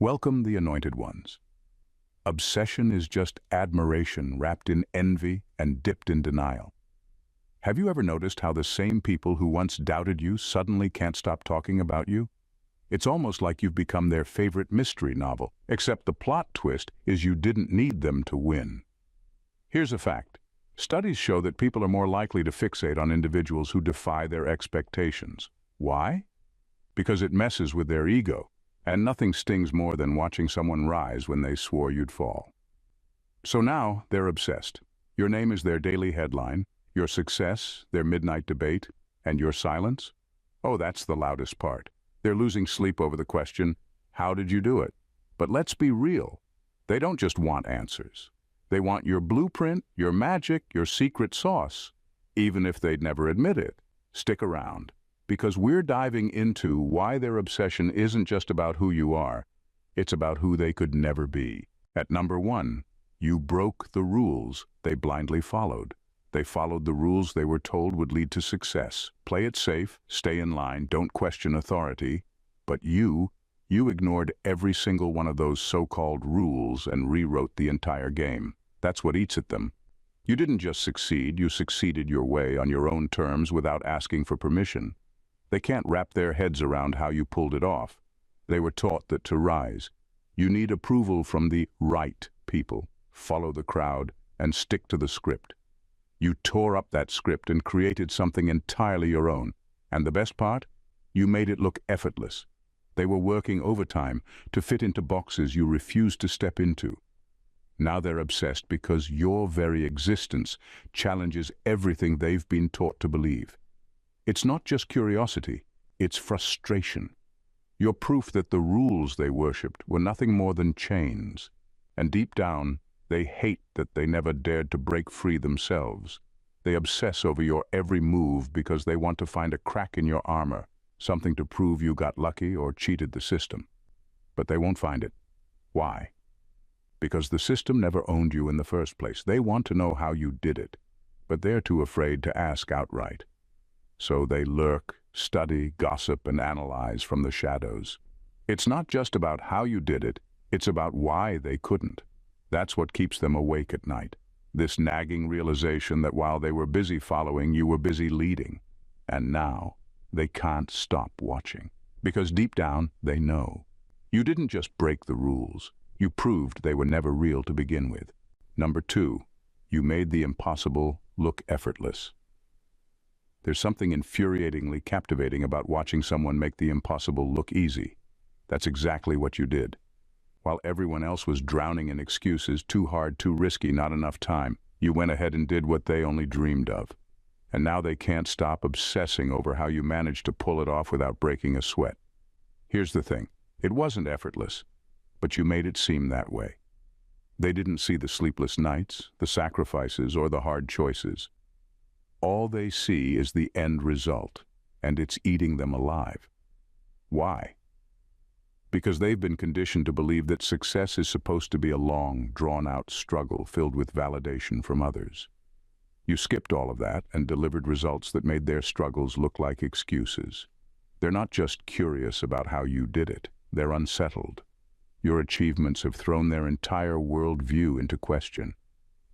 Welcome the anointed ones. Obsession is just admiration wrapped in envy and dipped in denial. Have you ever noticed how the same people who once doubted you suddenly can't stop talking about you? It's almost like you've become their favorite mystery novel, except the plot twist is you didn't need them to win. Here's a fact. Studies show that people are more likely to fixate on individuals who defy their expectations. Why? Because it messes with their ego. And nothing stings more than watching someone rise when they swore you'd fall. So now they're obsessed. Your name is their daily headline, your success, their midnight debate, and your silence? Oh, that's the loudest part. They're losing sleep over the question, how did you do it? But let's be real. They don't just want answers. They want your blueprint, your magic, your secret sauce, even if they'd never admit it. Stick around. Because we're diving into why their obsession isn't just about who you are, it's about who they could never be. At number 1, you broke the rules they blindly followed. They followed the rules they were told would lead to success. Play it safe, stay in line, don't question authority. But you ignored every single one of those so-called rules and rewrote the entire game. That's what eats at them. You didn't just succeed, you succeeded your way on your own terms without asking for permission. They can't wrap their heads around how you pulled it off. They were taught that to rise, you need approval from the right people. Follow the crowd and stick to the script. You tore up that script and created something entirely your own. And the best part? You made it look effortless. They were working overtime to fit into boxes you refused to step into. Now they're obsessed because your very existence challenges everything they've been taught to believe. It's not just curiosity, it's frustration. You're proof that the rules they worshipped were nothing more than chains. And deep down, they hate that they never dared to break free themselves. They obsess over your every move because they want to find a crack in your armor, something to prove you got lucky or cheated the system. But they won't find it. Why? Because the system never owned you in the first place. They want to know how you did it, but they're too afraid to ask outright. So they lurk, study, gossip, and analyze from the shadows. It's not just about how you did it, it's about why they couldn't. That's what keeps them awake at night. This nagging realization that while they were busy following, you were busy leading. And now, they can't stop watching. Because deep down, they know. You didn't just break the rules. You proved they were never real to begin with. Number 2, you made the impossible look effortless. There's something infuriatingly captivating about watching someone make the impossible look easy. That's exactly what you did. While everyone else was drowning in excuses, too hard, too risky, not enough time, you went ahead and did what they only dreamed of. And now they can't stop obsessing over how you managed to pull it off without breaking a sweat. Here's the thing, it wasn't effortless, but you made it seem that way. They didn't see the sleepless nights, the sacrifices, or the hard choices. All they see is the end result, and it's eating them alive. Why? Because they've been conditioned to believe that success is supposed to be a long, drawn-out struggle filled with validation from others. You skipped all of that and delivered results that made their struggles look like excuses. They're not just curious about how you did it, they're unsettled. Your achievements have thrown their entire worldview into question.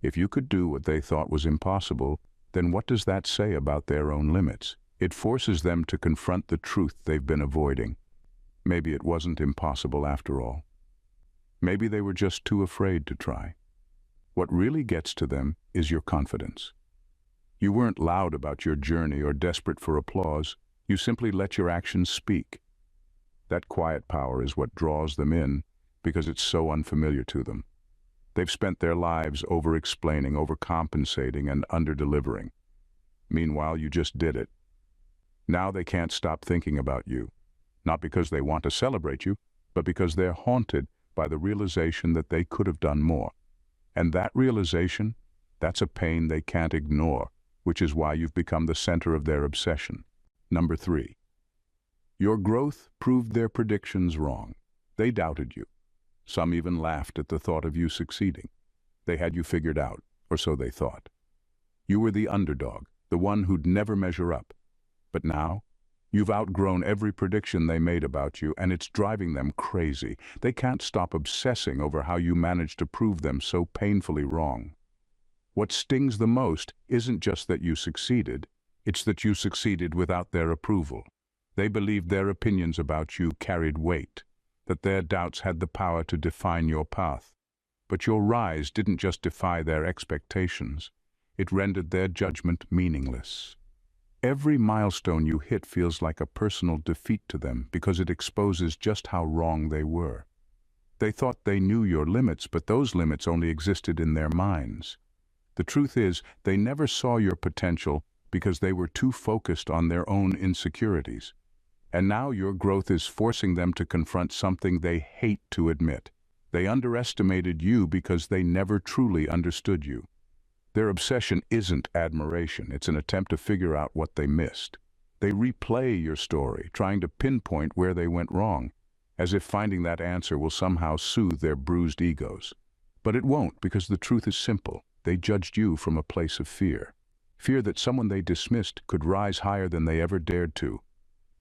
If you could do what they thought was impossible, then what does that say about their own limits? It forces them to confront the truth they've been avoiding. Maybe it wasn't impossible after all. Maybe they were just too afraid to try. What really gets to them is your confidence. You weren't loud about your journey or desperate for applause. You simply let your actions speak. That quiet power is what draws them in because it's so unfamiliar to them. They've spent their lives over-explaining, overcompensating, and under-delivering. Meanwhile, you just did it. Now they can't stop thinking about you, not because they want to celebrate you, but because they're haunted by the realization that they could have done more. And that realization, that's a pain they can't ignore, which is why you've become the center of their obsession. Number 3, your growth proved their predictions wrong. They doubted you. Some even laughed at the thought of you succeeding. They had you figured out, or so they thought. You were the underdog, the one who'd never measure up. But now, You've outgrown every prediction they made about you, and it's driving them crazy. They can't stop obsessing over how you managed to prove them so painfully wrong. What stings the most isn't just that you succeeded, it's that you succeeded without their approval. They believed their opinions about you carried weight, that their doubts had the power to define your path. But your rise didn't just defy their expectations, it rendered their judgment meaningless. Every milestone you hit feels like a personal defeat to them because it exposes just how wrong they were. They thought they knew your limits, but those limits only existed in their minds. The truth is, they never saw your potential because they were too focused on their own insecurities. And now your growth is forcing them to confront something they hate to admit. They underestimated you because they never truly understood you. Their obsession isn't admiration, it's an attempt to figure out what they missed. They replay your story, trying to pinpoint where they went wrong, as if finding that answer will somehow soothe their bruised egos. But it won't, because the truth is simple. They judged you from a place of fear. Fear that someone they dismissed could rise higher than they ever dared to.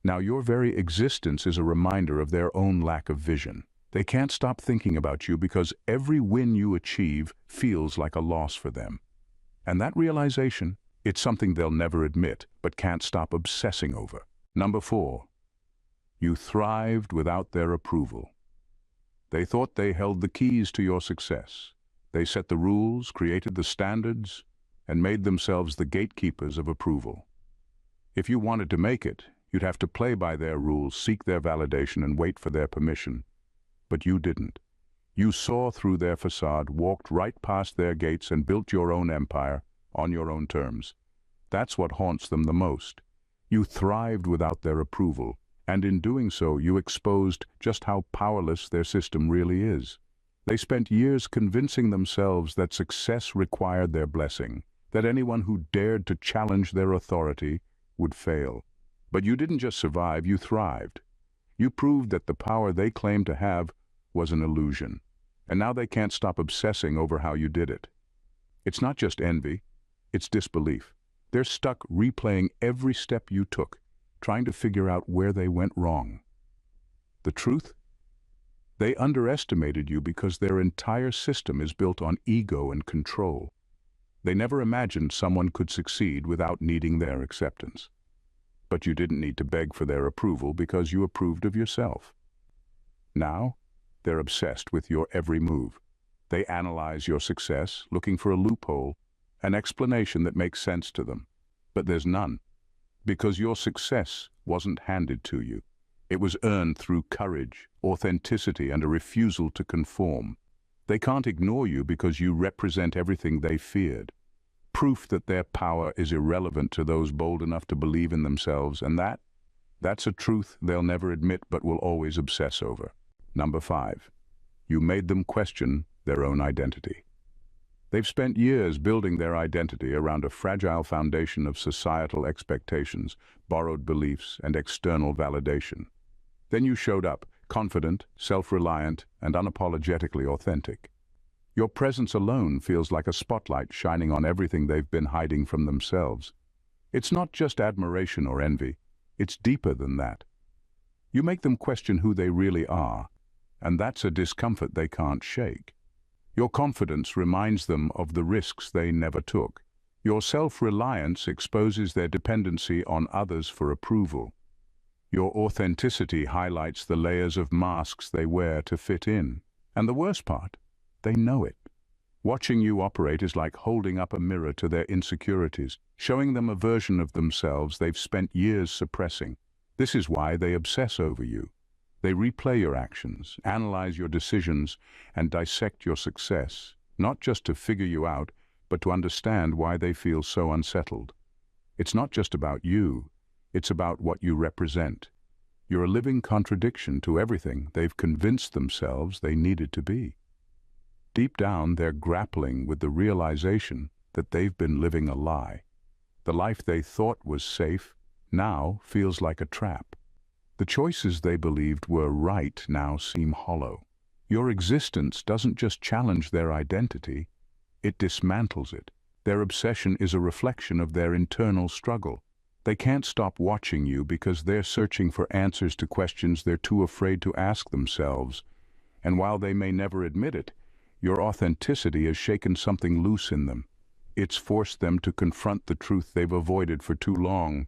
Now your very existence is a reminder of their own lack of vision. They can't stop thinking about you because every win you achieve feels like a loss for them. And that realization, it's something they'll never admit, but can't stop obsessing over. Number 4. You thrived without their approval. They thought they held the keys to your success. They set the rules, created the standards, and made themselves the gatekeepers of approval. If you wanted to make it, you'd have to play by their rules, seek their validation, and wait for their permission. But you didn't. You saw through their facade, walked right past their gates, and built your own empire on your own terms. That's what haunts them the most. You thrived without their approval, and in doing so, you exposed just how powerless their system really is. They spent years convincing themselves that success required their blessing, that anyone who dared to challenge their authority would fail. But you didn't just survive, you thrived. You proved that the power they claimed to have was an illusion. And now they can't stop obsessing over how you did it. It's not just envy, it's disbelief. They're stuck replaying every step you took, trying to figure out where they went wrong. The truth? They underestimated you because their entire system is built on ego and control. They never imagined someone could succeed without needing their acceptance. But you didn't need to beg for their approval because you approved of yourself. Now, they're obsessed with your every move. They analyze your success, looking for a loophole, an explanation that makes sense to them. But there's none, because your success wasn't handed to you. It was earned through courage, authenticity, and a refusal to conform. They can't ignore you because you represent everything they feared. Proof that their power is irrelevant to those bold enough to believe in themselves, and that's a truth they'll never admit but will always obsess over. Number 5. You made them question their own identity. They've spent years building their identity around a fragile foundation of societal expectations, borrowed beliefs, and external validation. Then you showed up, confident, self-reliant, and unapologetically authentic. Your presence alone feels like a spotlight shining on everything they've been hiding from themselves. It's not just admiration or envy, it's deeper than that. You make them question who they really are, and that's a discomfort they can't shake. Your confidence reminds them of the risks they never took. Your self-reliance exposes their dependency on others for approval. Your authenticity highlights the layers of masks they wear to fit in. And the worst part, they know it. Watching you operate is like holding up a mirror to their insecurities, showing them a version of themselves they've spent years suppressing. This is why they obsess over you. They replay your actions, analyze your decisions, and dissect your success, not just to figure you out, but to understand why they feel so unsettled. It's not just about you, it's about what you represent. You're a living contradiction to everything they've convinced themselves they needed to be. Deep down, they're grappling with the realization that they've been living a lie. The life they thought was safe now feels like a trap. The choices they believed were right now seem hollow. Your existence doesn't just challenge their identity, it dismantles it. Their obsession is a reflection of their internal struggle. They can't stop watching you because they're searching for answers to questions they're too afraid to ask themselves. And while they may never admit it, your authenticity has shaken something loose in them. It's forced them to confront the truth they've avoided for too long,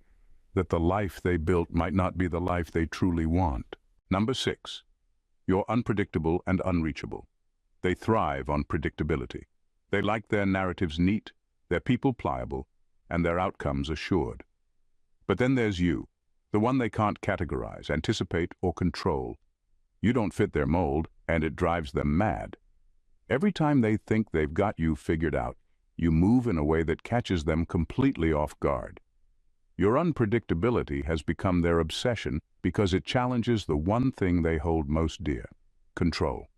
that the life they built might not be the life they truly want. Number 6. You're unpredictable and unreachable. They thrive on predictability. They like their narratives neat, their people pliable, and their outcomes assured. But then there's you, the one they can't categorize, anticipate, or control. You don't fit their mold, and it drives them mad. Every time they think they've got you figured out, you move in a way that catches them completely off guard. Your unpredictability has become their obsession because it challenges the one thing they hold most dear: control.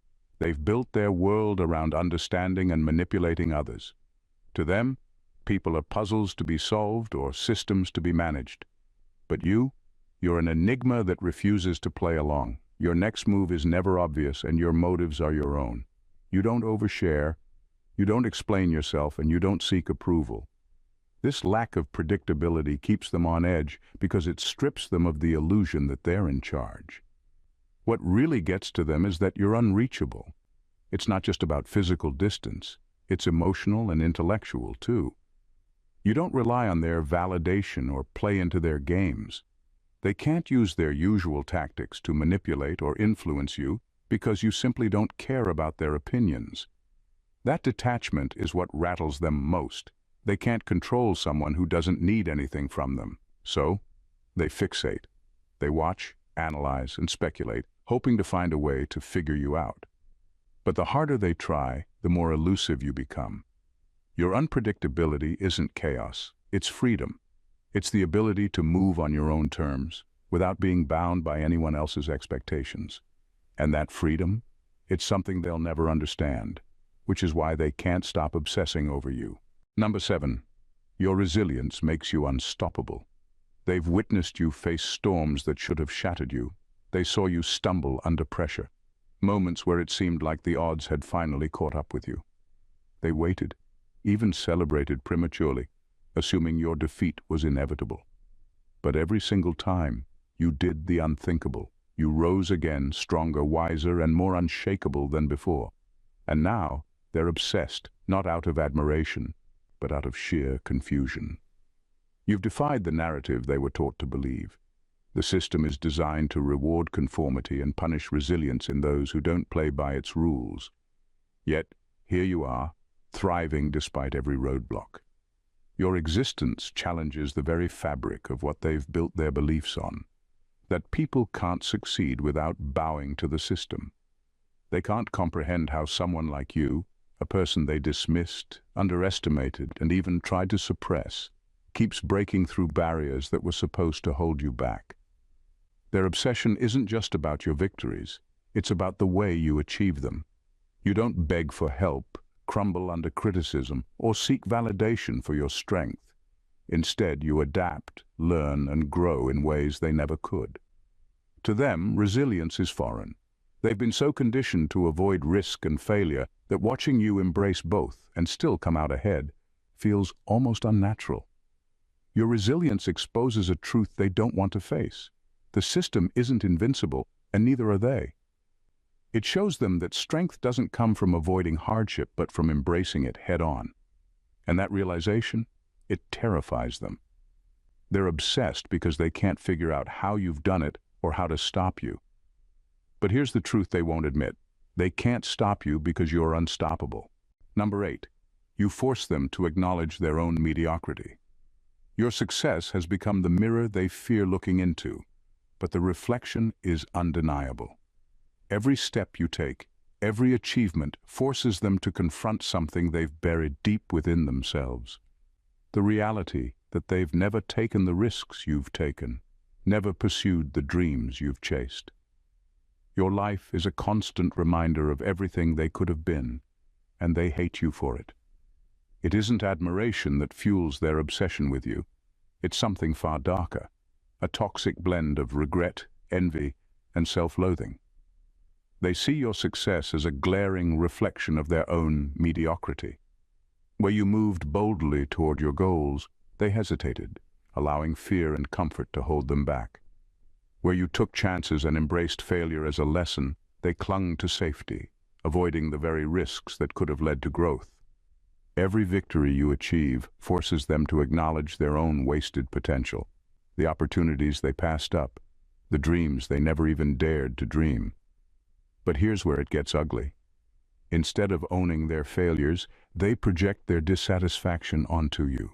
They've built their world around understanding and manipulating others. To them, people are puzzles to be solved or systems to be managed. But you're an enigma that refuses to play along. Your next move is never obvious, and your motives are your own. You don't overshare, you don't explain yourself, and you don't seek approval. This lack of predictability keeps them on edge because it strips them of the illusion that they're in charge. What really gets to them is that you're unreachable. It's not just about physical distance, it's emotional and intellectual too. You don't rely on their validation or play into their games. They can't use their usual tactics to manipulate or influence you because you simply don't care about their opinions. That detachment is what rattles them most. They can't control someone who doesn't need anything from them. So, they fixate. They watch, analyze, and speculate, hoping to find a way to figure you out. But the harder they try, the more elusive you become. Your unpredictability isn't chaos, it's freedom. It's the ability to move on your own terms, without being bound by anyone else's expectations. And that freedom, it's something they'll never understand, which is why they can't stop obsessing over you. Number 7. Your resilience makes you unstoppable. They've witnessed you face storms that should have shattered you. They saw you stumble under pressure, moments where it seemed like the odds had finally caught up with you. They waited, even celebrated prematurely, assuming your defeat was inevitable. But every single time, you did the unthinkable. You rose again, stronger, wiser, and more unshakable than before. And now, they're obsessed, not out of admiration, but out of sheer confusion. You've defied the narrative they were taught to believe. The system is designed to reward conformity and punish resilience in those who don't play by its rules. Yet, here you are, thriving despite every roadblock. Your existence challenges the very fabric of what they've built their beliefs on, that people can't succeed without bowing to the system. They can't comprehend how someone like you, a person they dismissed, underestimated, and even tried to suppress, keeps breaking through barriers that were supposed to hold you back. Their obsession isn't just about your victories, it's about the way you achieve them. You don't beg for help, crumble under criticism, or seek validation for your strength. Instead, you adapt, learn, and grow in ways they never could. To them, resilience is foreign. They've been so conditioned to avoid risk and failure that watching you embrace both and still come out ahead feels almost unnatural. Your resilience exposes a truth they don't want to face. The system isn't invincible, and neither are they. It shows them that strength doesn't come from avoiding hardship, but from embracing it head-on. And that realization, it terrifies them. They're obsessed because they can't figure out how you've done it or how to stop you. But here's the truth they won't admit. They can't stop you because you're unstoppable. Number 8. You force them to acknowledge their own mediocrity. Your success has become the mirror they fear looking into, but the reflection is undeniable. Every step you take, every achievement forces them to confront something they've buried deep within themselves. The reality that they've never taken the risks you've taken, never pursued the dreams you've chased. Your life is a constant reminder of everything they could have been, and they hate you for it. It isn't admiration that fuels their obsession with you. It's something far darker, a toxic blend of regret, envy, and self-loathing. They see your success as a glaring reflection of their own mediocrity. Where you moved boldly toward your goals, they hesitated, allowing fear and comfort to hold them back. Where you took chances and embraced failure as a lesson, they clung to safety, avoiding the very risks that could have led to growth. Every victory you achieve forces them to acknowledge their own wasted potential, the opportunities they passed up, the dreams they never even dared to dream. But here's where it gets ugly. Instead of owning their failures, they project their dissatisfaction onto you.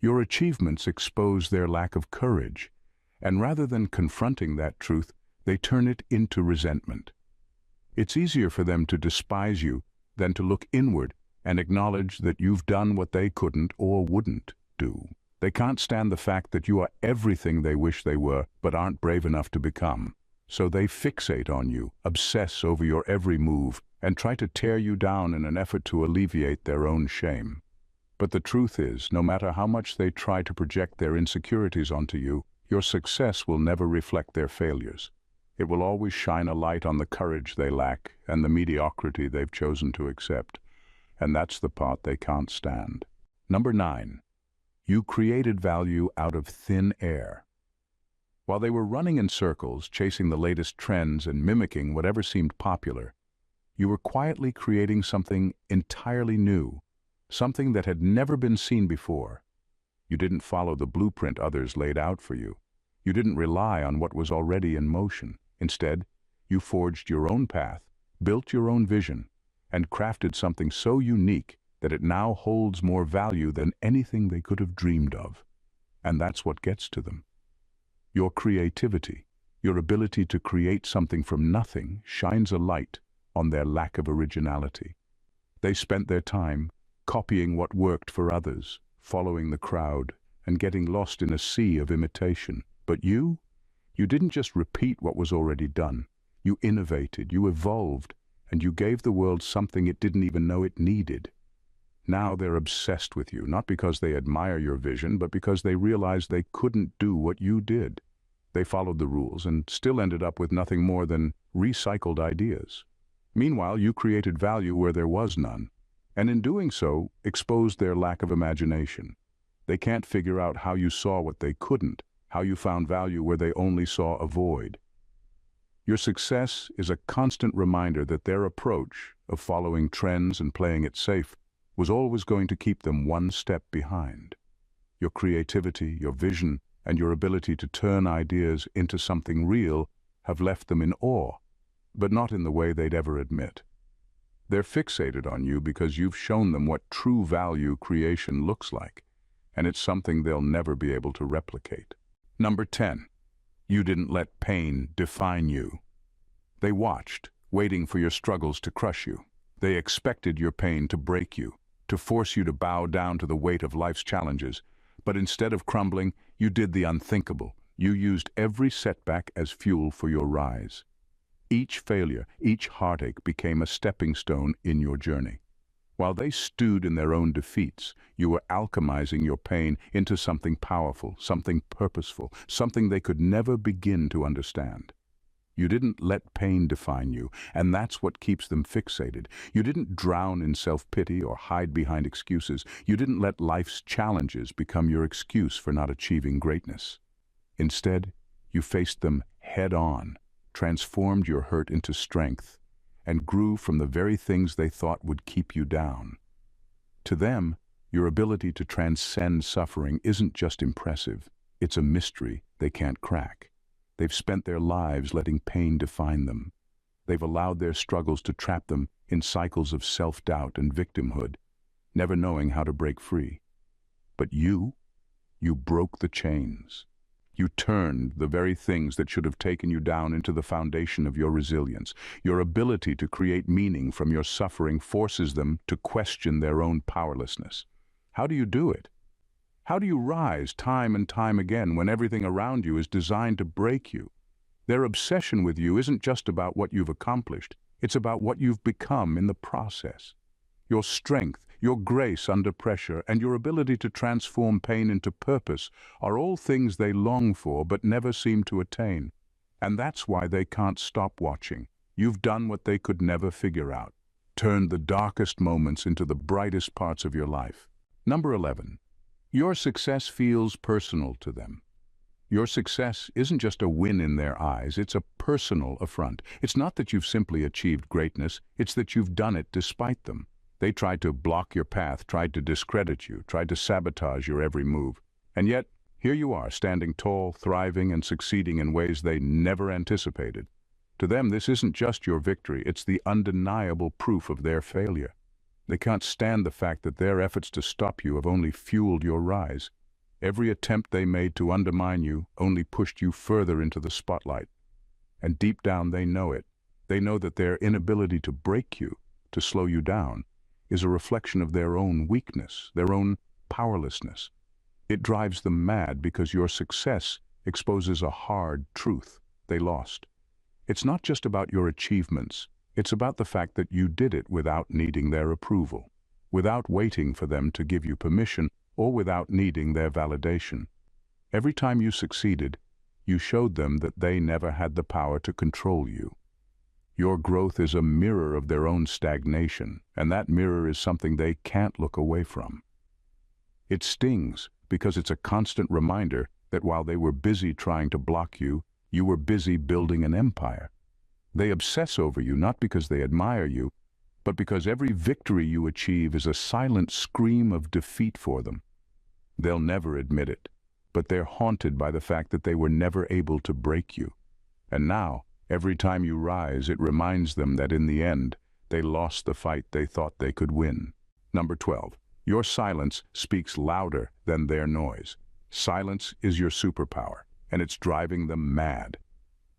Your achievements expose their lack of courage, and rather than confronting that truth, they turn it into resentment. It's easier for them to despise you than to look inward and acknowledge that you've done what they couldn't or wouldn't do. They can't stand the fact that you are everything they wish they were, but aren't brave enough to become. So they fixate on you, obsess over your every move, and try to tear you down in an effort to alleviate their own shame. But the truth is, no matter how much they try to project their insecurities onto you, your success will never reflect their failures. It will always shine a light on the courage they lack and the mediocrity they've chosen to accept. And that's the part they can't stand. Number 9. You created value out of thin air. While they were running in circles, chasing the latest trends and mimicking whatever seemed popular, you were quietly creating something entirely new, something that had never been seen before. You didn't follow the blueprint others laid out for you. You didn't rely on what was already in motion. Instead, you forged your own path, built your own vision, and crafted something so unique that it now holds more value than anything they could have dreamed of. And that's what gets to them. Your creativity, your ability to create something from nothing, shines a light on their lack of originality. They spent their time copying what worked for others, following the crowd, and getting lost in a sea of imitation. But you didn't just repeat what was already done. You innovated, you evolved, and you gave the world something it didn't even know it needed. Now they're obsessed with you, not because they admire your vision, but because they realize they couldn't do what you did. They followed the rules and still ended up with nothing more than recycled ideas. Meanwhile, you created value where there was none, and in doing so, exposed their lack of imagination. They can't figure out how you saw what they couldn't, how you found value where they only saw a void. Your success is a constant reminder that their approach of following trends and playing it safe was always going to keep them one step behind. Your creativity, your vision, and your ability to turn ideas into something real have left them in awe, but not in the way they'd ever admit. They're fixated on you because you've shown them what true value creation looks like, and it's something they'll never be able to replicate. Number 10. You didn't let pain define you. They watched, waiting for your struggles to crush you. They expected your pain to break you, to force you to bow down to the weight of life's challenges. But instead of crumbling, you did the unthinkable. You used every setback as fuel for your rise. Each failure, each heartache became a stepping stone in your journey. While they stewed in their own defeats, you were alchemizing your pain into something powerful, something purposeful, something they could never begin to understand. You didn't let pain define you, and that's what keeps them fixated. You didn't drown in self-pity or hide behind excuses. You didn't let life's challenges become your excuse for not achieving greatness. Instead, you faced them head-on, transformed your hurt into strength, and grew from the very things they thought would keep you down. To them, your ability to transcend suffering isn't just impressive, it's a mystery they can't crack. They've spent their lives letting pain define them. They've allowed their struggles to trap them in cycles of self-doubt and victimhood, never knowing how to break free. But you broke the chains. You turned the very things that should have taken you down into the foundation of your resilience. Your ability to create meaning from your suffering forces them to question their own powerlessness. How do you do it? How do you rise time and time again when everything around you is designed to break you? Their obsession with you isn't just about what you've accomplished, it's about what you've become in the process. Your strength, your grace under pressure, and your ability to transform pain into purpose are all things they long for but never seem to attain. And that's why they can't stop watching. You've done what they could never figure out, turned the darkest moments into the brightest parts of your life. Number 11. Your success feels personal to them. Your success isn't just a win in their eyes, it's a personal affront. It's not that you've simply achieved greatness, it's that you've done it despite them. They tried to block your path, tried to discredit you, tried to sabotage your every move. And yet, here you are, standing tall, thriving, and succeeding in ways they never anticipated. To them, this isn't just your victory, it's the undeniable proof of their failure. They can't stand the fact that their efforts to stop you have only fueled your rise. Every attempt they made to undermine you only pushed you further into the spotlight. And deep down they know it. They know that their inability to break you, to slow you down, is a reflection of their own weakness, their own powerlessness. It drives them mad because your success exposes a hard truth: they lost. It's not just about your achievements, it's about the fact that you did it without needing their approval, without waiting for them to give you permission, or without needing their validation. Every time you succeeded, you showed them that they never had the power to control you. Your growth is a mirror of their own stagnation, and that mirror is something they can't look away from. It stings because it's a constant reminder that while they were busy trying to block you, you were busy building an empire. They obsess over you not because they admire you, but because every victory you achieve is a silent scream of defeat for them. They'll never admit it, but they're haunted by the fact that they were never able to break you. And now, every time you rise, it reminds them that in the end, they lost the fight they thought they could win. Number 12. Your silence speaks louder than their noise. Silence is your superpower, and it's driving them mad.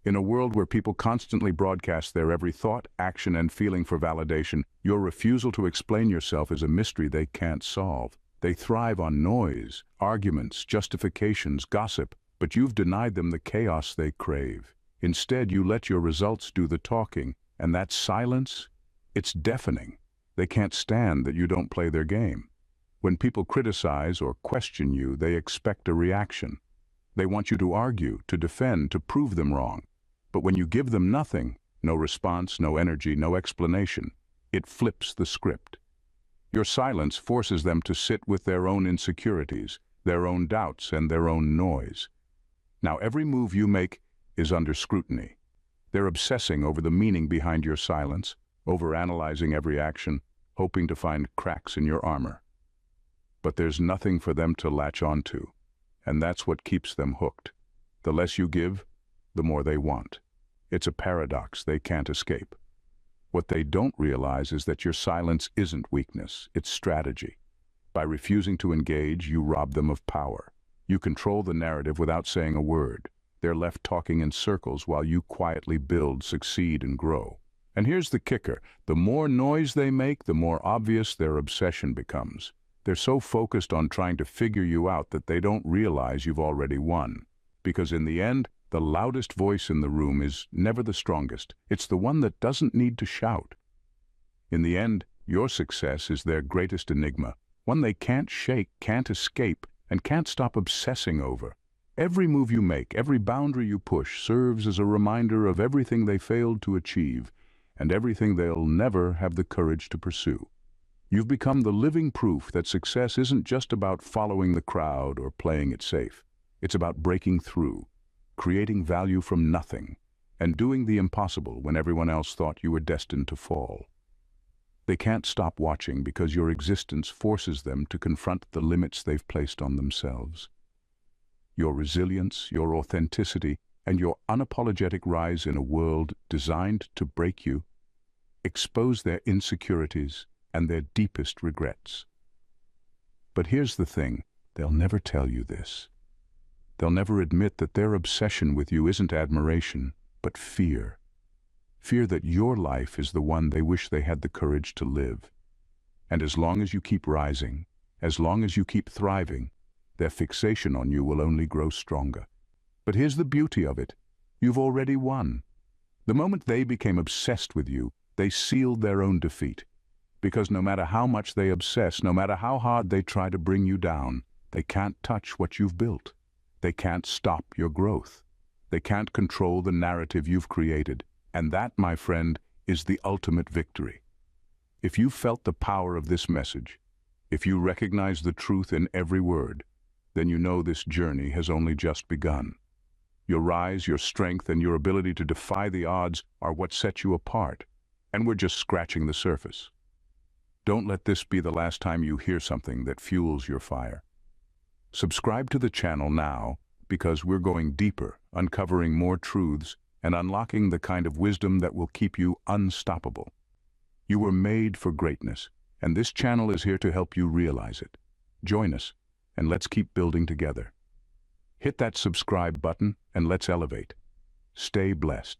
In a world where people constantly broadcast their every thought, action, and feeling for validation, your refusal to explain yourself is a mystery they can't solve. They thrive on noise, arguments, justifications, gossip, but you've denied them the chaos they crave. Instead, you let your results do the talking, and that silence, it's deafening. They can't stand that you don't play their game. When people criticize or question you, they expect a reaction. They want you to argue, to defend, to prove them wrong. But when you give them nothing, no response, no energy, no explanation, it flips the script. Your silence forces them to sit with their own insecurities, their own doubts, and their own noise. Now, every move you make is under scrutiny. They're obsessing over the meaning behind your silence, overanalyzing every action, hoping to find cracks in your armor. But there's nothing for them to latch onto, and that's what keeps them hooked. The less you give, the more they want. It's a paradox they can't escape. What they don't realize is that your silence isn't weakness, it's strategy. By refusing to engage, you rob them of power. You control the narrative without saying a word. They're left talking in circles while you quietly build, succeed, and grow. And here's the kicker: the more noise they make, the more obvious their obsession becomes. They're so focused on trying to figure you out that they don't realize you've already won. Because in the end, the loudest voice in the room is never the strongest. It's the one that doesn't need to shout. In the end, your success is their greatest enigma, one they can't shake, can't escape, and can't stop obsessing over. Every move you make, every boundary you push serves as a reminder of everything they failed to achieve and everything they'll never have the courage to pursue. You've become the living proof that success isn't just about following the crowd or playing it safe. It's about breaking through, creating value from nothing, and doing the impossible when everyone else thought you were destined to fall. They can't stop watching because your existence forces them to confront the limits they've placed on themselves. Your resilience, your authenticity, and your unapologetic rise in a world designed to break you expose their insecurities and their deepest regrets. But here's the thing, they'll never tell you this. They'll never admit that their obsession with you isn't admiration, but fear. Fear that your life is the one they wish they had the courage to live. And as long as you keep rising, as long as you keep thriving, their fixation on you will only grow stronger. But here's the beauty of it. You've already won. The moment they became obsessed with you, they sealed their own defeat. Because no matter how much they obsess, no matter how hard they try to bring you down, they can't touch what you've built. They can't stop your growth. They can't control the narrative you've created. And that, my friend, is the ultimate victory. If you felt the power of this message, If you recognize the truth in every word, then you know this journey has only just begun. Your rise, your strength, and your ability to defy the odds are what set you apart, and we're just scratching the surface. Don't let this be the last time you hear something that fuels your fire. Subscribe to the channel now, because we're going deeper, uncovering more truths, and unlocking the kind of wisdom that will keep you unstoppable. You were made for greatness, and this channel is here to help you realize it. Join us, and let's keep building together. Hit that subscribe button, and let's elevate. Stay blessed.